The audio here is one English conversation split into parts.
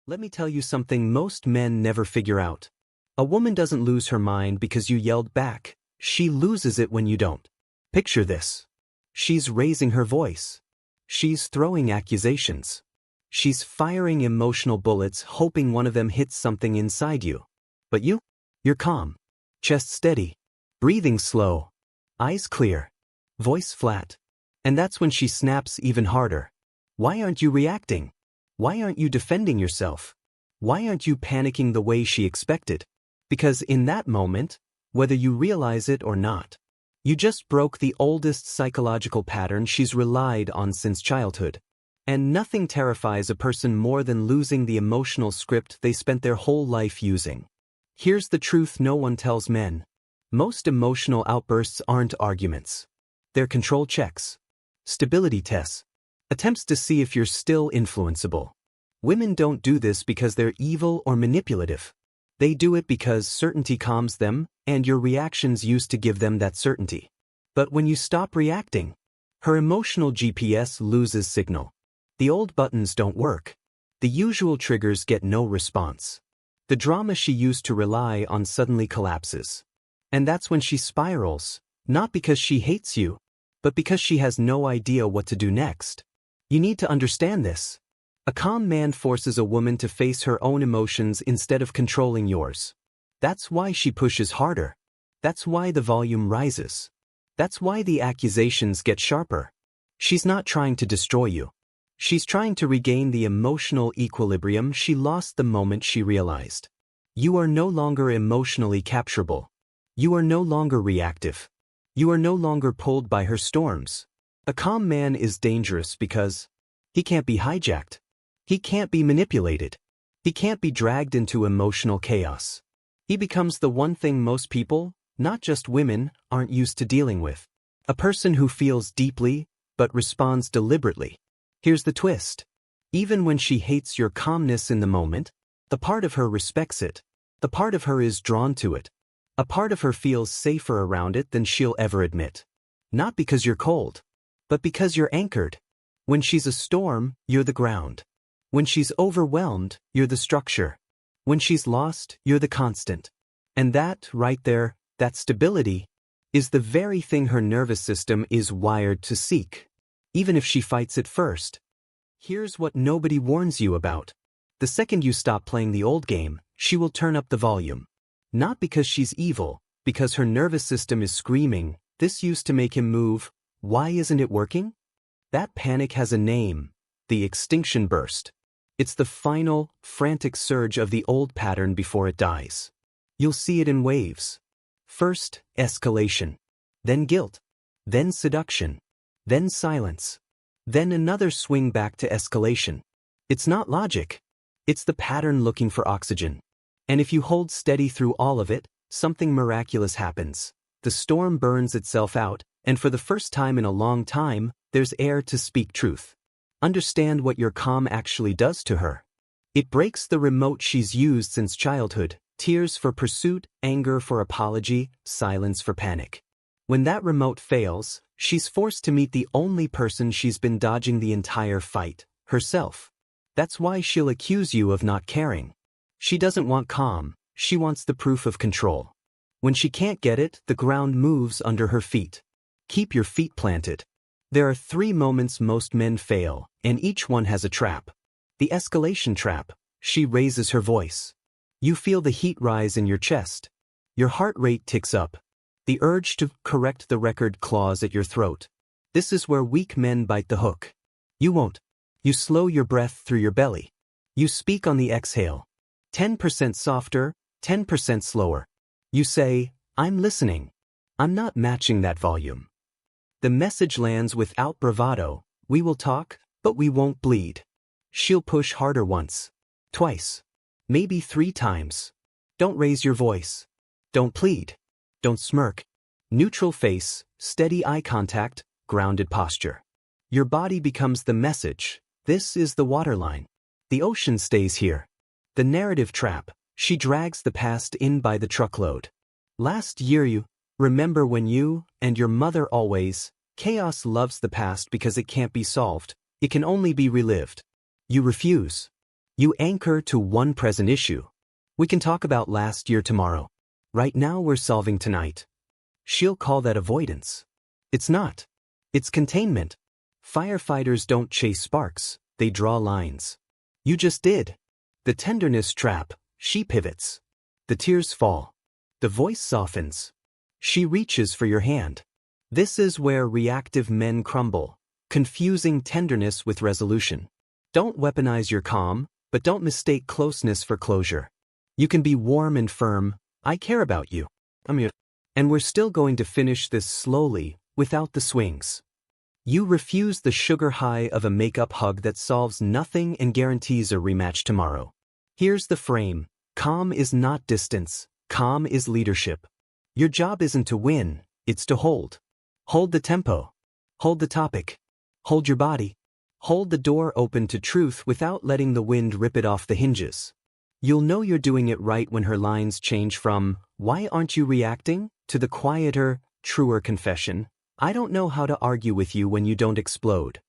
Let me tell you something most men never figure out. A woman doesn't lose her mind because you yelled back. She loses it when you don't. Picture this. She's raising her voice. She's throwing accusations. She's firing emotional bullets, hoping one of them hits something inside you. But you're calm. Chest steady. Breathing slow. Eyes clear. Voice flat. And that's when she snaps even harder. Why aren't you reacting? Why aren't you defending yourself? Why aren't you panicking the way she expected? Because in that moment, whether you realize it or not, you just broke the oldest psychological pattern she's relied on since childhood. And nothing terrifies a person more than losing the emotional script they spent their whole life using. Here's the truth no one tells men. Most emotional outbursts aren't arguments. They're control checks. Stability tests. Attempts to see if you're still influenceable. Women don't do this because they're evil or manipulative. They do it because certainty calms them, and your reactions used to give them that certainty. But when you stop reacting, her emotional GPS loses signal. The old buttons don't work. The usual triggers get no response. The drama she used to rely on suddenly collapses. And that's when she spirals, not because she hates you, but because she has no idea what to do next. You need to understand this. A calm man forces a woman to face her own emotions instead of controlling yours. That's why she pushes harder. That's why the volume rises. That's why the accusations get sharper. She's not trying to destroy you. She's trying to regain the emotional equilibrium she lost the moment she realized. You are no longer emotionally capturable. You are no longer reactive. You are no longer pulled by her storms. A calm man is dangerous because he can't be hijacked. He can't be manipulated. He can't be dragged into emotional chaos. He becomes the one thing most people, not just women, aren't used to dealing with. A person who feels deeply, but responds deliberately. Here's the twist. Even when she hates your calmness in the moment, the part of her respects it. The part of her is drawn to it. A part of her feels safer around it than she'll ever admit. Not because you're cold, but because you're anchored. When she's a storm, you're the ground. When she's overwhelmed, you're the structure. When she's lost, you're the constant. And that, right there, that stability, is the very thing her nervous system is wired to seek, even if she fights it first. Here's what nobody warns you about. The second you stop playing the old game, she will turn up the volume. Not because she's evil, because her nervous system is screaming, "This used to make him move, why isn't it working?" That panic has a name, the extinction burst. It's the final, frantic surge of the old pattern before it dies. You'll see it in waves. First, escalation. Then guilt. Then seduction. Then silence. Then another swing back to escalation. It's not logic. It's the pattern looking for oxygen. And if you hold steady through all of it, something miraculous happens. The storm burns itself out, and for the first time in a long time, there's air to speak truth. Understand what your calm actually does to her. It breaks the remote she's used since childhood: tears for pursuit, anger for apology, silence for panic. When that remote fails, she's forced to meet the only person she's been dodging the entire fight, herself. That's why she'll accuse you of not caring. She doesn't want calm, she wants the proof of control. When she can't get it, the ground moves under her feet. Keep your feet planted. There are 3 moments most men fail, and each one has a trap. The escalation trap. She raises her voice. You feel the heat rise in your chest. Your heart rate ticks up. The urge to correct the record claws at your throat. This is where weak men bite the hook. You won't. You slow your breath through your belly. You speak on the exhale. 10% softer, 10% slower. You say, "I'm listening." I'm not matching that volume. The message lands without bravado. We will talk, but we won't bleed. She'll push harder once, twice, maybe 3 times. Don't raise your voice. Don't plead. Don't smirk. Neutral face, steady eye contact, grounded posture. Your body becomes the message. This is the waterline. The ocean stays here. The narrative trap. She drags the past in by the truckload. Last year you remember when you and your mother always. Chaos loves the past because it can't be solved. It can only be relived. You refuse. You anchor to one present issue. We can talk about last year tomorrow. Right now we're solving tonight. She'll call that avoidance. It's not. It's containment. Firefighters don't chase sparks, they draw lines. You just did. The tenderness trap, she pivots. The tears fall. The voice softens. She reaches for your hand. This is where reactive men crumble, confusing tenderness with resolution. Don't weaponize your calm, but don't mistake closeness for closure. You can be warm and firm, I care about you. And we're still going to finish this slowly, without the swings. You refuse the sugar high of a make-up hug that solves nothing and guarantees a rematch tomorrow. Here's the frame. Calm is not distance. Calm is leadership. Your job isn't to win, it's to hold. Hold the tempo. Hold the topic. Hold your body. Hold the door open to truth without letting the wind rip it off the hinges. You'll know you're doing it right when her lines change from, "Why aren't you reacting?" to the quieter, truer confession, "I don't know how to argue with you when you don't explode."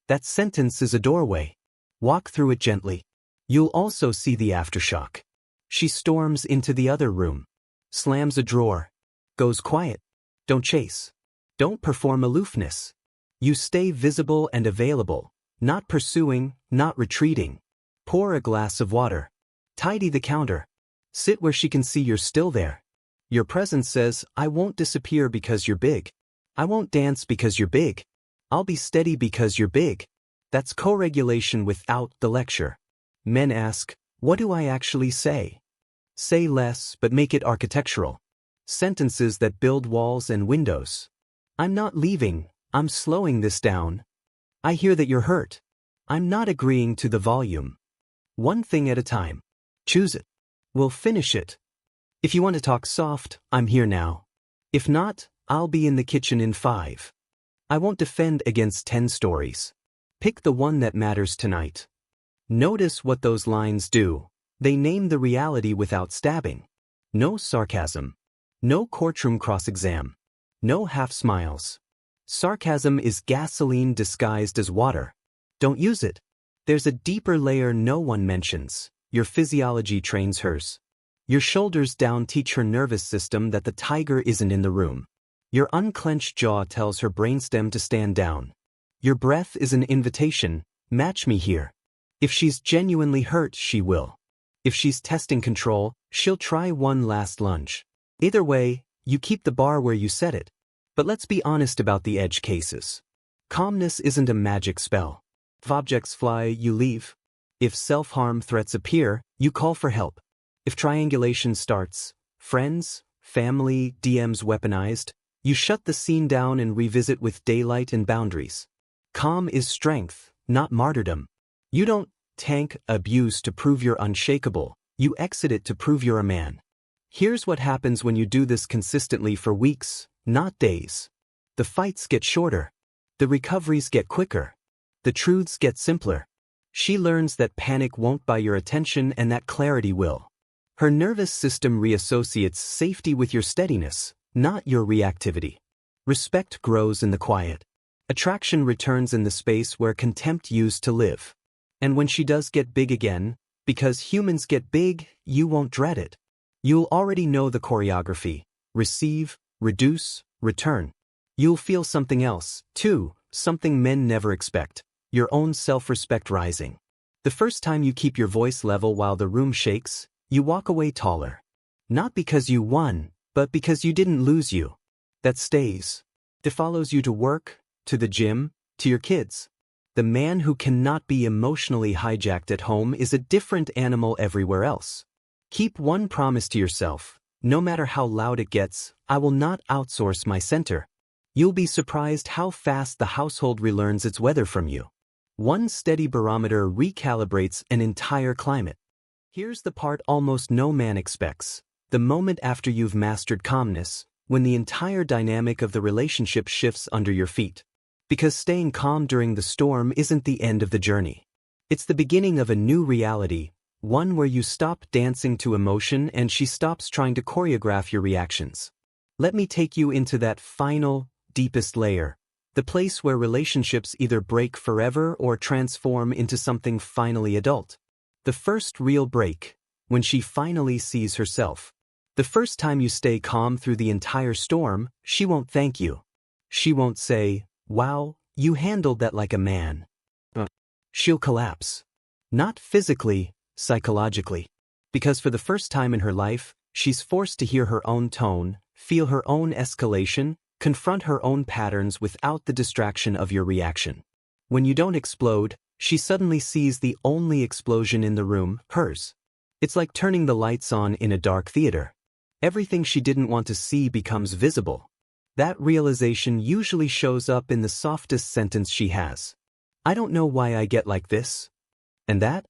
That sentence is a doorway. Walk through it gently. You'll also see the aftershock. She storms into the other room, slams a drawer, goes quiet. Don't chase. Don't perform aloofness. You stay visible and available, not pursuing, not retreating. Pour a glass of water. Tidy the counter. Sit where she can see you're still there. Your presence says, "I won't disappear because you're big. I won't dance because you're big. I'll be steady because you're big." That's co-regulation without the lecture. Men ask, "What do I actually say?" Say less, but make it architectural. Sentences that build walls and windows. "I'm not leaving, I'm slowing this down. I hear that you're hurt. I'm not agreeing to the volume. One thing at a time. Choose it. We'll finish it. If you want to talk soft, I'm here now. If not, I'll be in the kitchen in 5. I won't defend against 10 stories. Pick the one that matters tonight." Notice what those lines do. They name the reality without stabbing. No sarcasm. No courtroom cross-exam. No half smiles. Sarcasm is gasoline disguised as water. Don't use it. There's a deeper layer no one mentions. Your physiology trains hers. Your shoulders down teach her nervous system that the tiger isn't in the room. Your unclenched jaw tells her brainstem to stand down. Your breath is an invitation. Match me here. If she's genuinely hurt, she will. If she's testing control, she'll try one last lunge. Either way, you keep the bar where you set it. But let's be honest about the edge cases. Calmness isn't a magic spell. If objects fly, you leave. If self-harm threats appear, you call for help. If triangulation starts, friends, family, DMs weaponized, you shut the scene down and revisit with daylight and boundaries. Calm is strength, not martyrdom. You don't tank abuse to prove you're unshakable, you exit it to prove you're a man. Here's what happens when you do this consistently for weeks, not days. The fights get shorter. The recoveries get quicker. The truths get simpler. She learns that panic won't buy your attention and that clarity will. Her nervous system reassociates safety with your steadiness, not your reactivity. Respect grows in the quiet. Attraction returns in the space where contempt used to live. And when she does get big again, because humans get big, you won't dread it. You'll already know the choreography. Receive, reduce, return. You'll feel something else, too, something men never expect. Your own self-respect rising. The first time you keep your voice level while the room shakes, you walk away taller. Not because you won, but because you didn't lose you. That stays. It follows you to work, to the gym, to your kids. The man who cannot be emotionally hijacked at home is a different animal everywhere else. Keep one promise to yourself. No matter how loud it gets, I will not outsource my center. You'll be surprised how fast the household relearns its weather from you. One steady barometer recalibrates an entire climate. Here's the part almost no man expects. The moment after you've mastered calmness, when the entire dynamic of the relationship shifts under your feet. Because staying calm during the storm isn't the end of the journey. It's the beginning of a new reality, one where you stop dancing to emotion and she stops trying to choreograph your reactions. Let me take you into that final, deepest layer. The place where relationships either break forever or transform into something finally adult. The first real break, when she finally sees herself. The first time you stay calm through the entire storm, she won't thank you. She won't say, "Wow, you handled that like a man." She'll collapse. Not physically, psychologically. Because for the first time in her life, she's forced to hear her own tone, feel her own escalation, confront her own patterns without the distraction of your reaction. When you don't explode, she suddenly sees the only explosion in the room, hers. It's like turning the lights on in a dark theater. Everything she didn't want to see becomes visible. That realization usually shows up in the softest sentence she has. "I don't know why I get like this." And that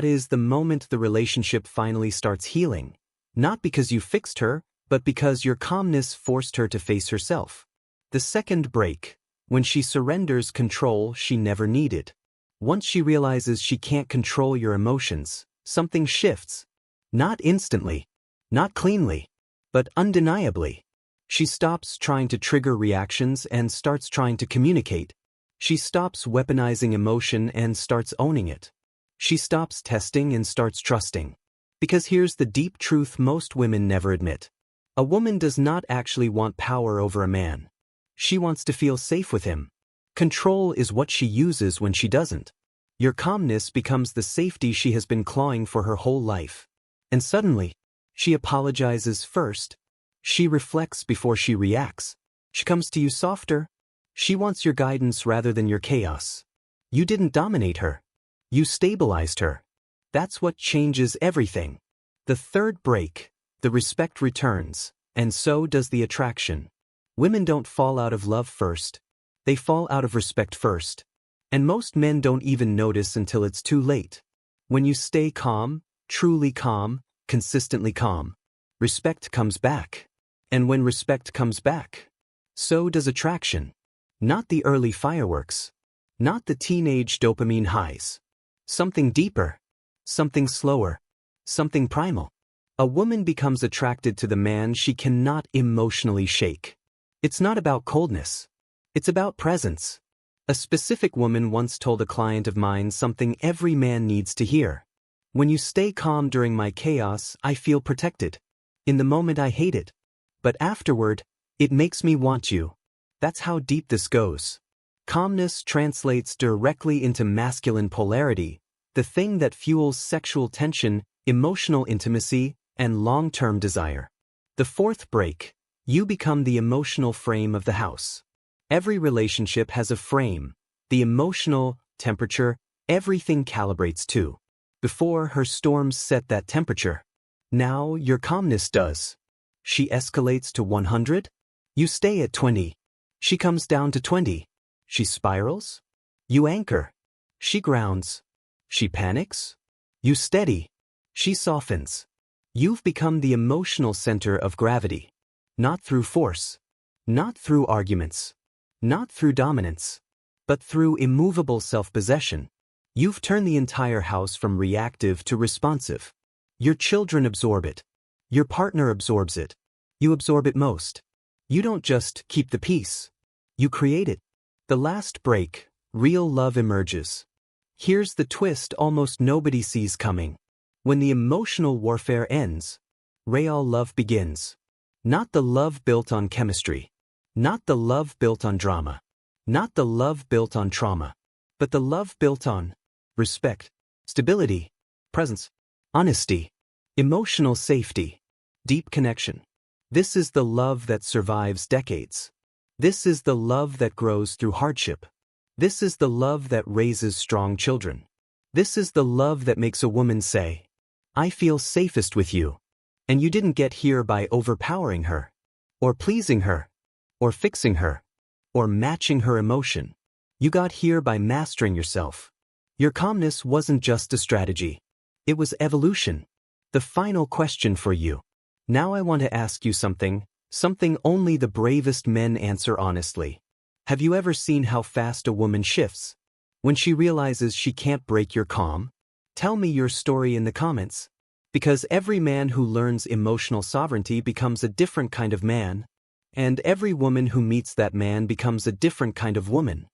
is the moment the relationship finally starts healing. Not because you fixed her, but because your calmness forced her to face herself. The second break, when she surrenders control she never needed. Once she realizes she can't control your emotions, something shifts. Not instantly, not cleanly, but undeniably. She stops trying to trigger reactions and starts trying to communicate. She stops weaponizing emotion and starts owning it. She stops testing and starts trusting. Because here's the deep truth most women never admit. A woman does not actually want power over a man. She wants to feel safe with him. Control is what she uses when she doesn't. Your calmness becomes the safety she has been clawing for her whole life. And suddenly, she apologizes first. She reflects before she reacts. She comes to you softer. She wants your guidance rather than your chaos. You didn't dominate her. You stabilized her. That's what changes everything. The third break, the respect returns, and so does the attraction. Women don't fall out of love first. They fall out of respect first. And most men don't even notice until it's too late. When you stay calm, truly calm, consistently calm, respect comes back. And when respect comes back, so does attraction. Not the early fireworks. Not the teenage dopamine highs. Something deeper. Something slower. Something primal. A woman becomes attracted to the man she cannot emotionally shake. It's not about coldness. It's about presence. A specific woman once told a client of mine something every man needs to hear. "When you stay calm during my chaos, I feel protected. In the moment I hate it. But afterward, it makes me want you." That's how deep this goes. Calmness translates directly into masculine polarity, the thing that fuels sexual tension, emotional intimacy, and long-term desire. The fourth break, you become the emotional frame of the house. Every relationship has a frame. The emotional, temperature, everything calibrates to. Before, her storms set that temperature. Now, your calmness does. She escalates to 100. You stay at 20. She comes down to 20. She spirals. You anchor. She grounds. She panics. You steady. She softens. You've become the emotional center of gravity. Not through force. Not through arguments. Not through dominance. But through immovable self-possession. You've turned the entire house from reactive to responsive. Your children absorb it. Your partner absorbs it. You absorb it most. You don't just keep the peace. You create it. The last break, real love emerges. Here's the twist almost nobody sees coming. When the emotional warfare ends, real love begins. Not the love built on chemistry. Not the love built on drama. Not the love built on trauma. But the love built on respect, stability, presence, honesty, emotional safety, deep connection. This is the love that survives decades. This is the love that grows through hardship. This is the love that raises strong children. This is the love that makes a woman say, "I feel safest with you." And you didn't get here by overpowering her, or pleasing her, or fixing her, or matching her emotion. You got here by mastering yourself. Your calmness wasn't just a strategy. It was evolution. The final question for you. Now I want to ask you something only the bravest men answer honestly. Have you ever seen how fast a woman shifts? When she realizes she can't break your calm? Tell me your story in the comments. Because every man who learns emotional sovereignty becomes a different kind of man, and every woman who meets that man becomes a different kind of woman.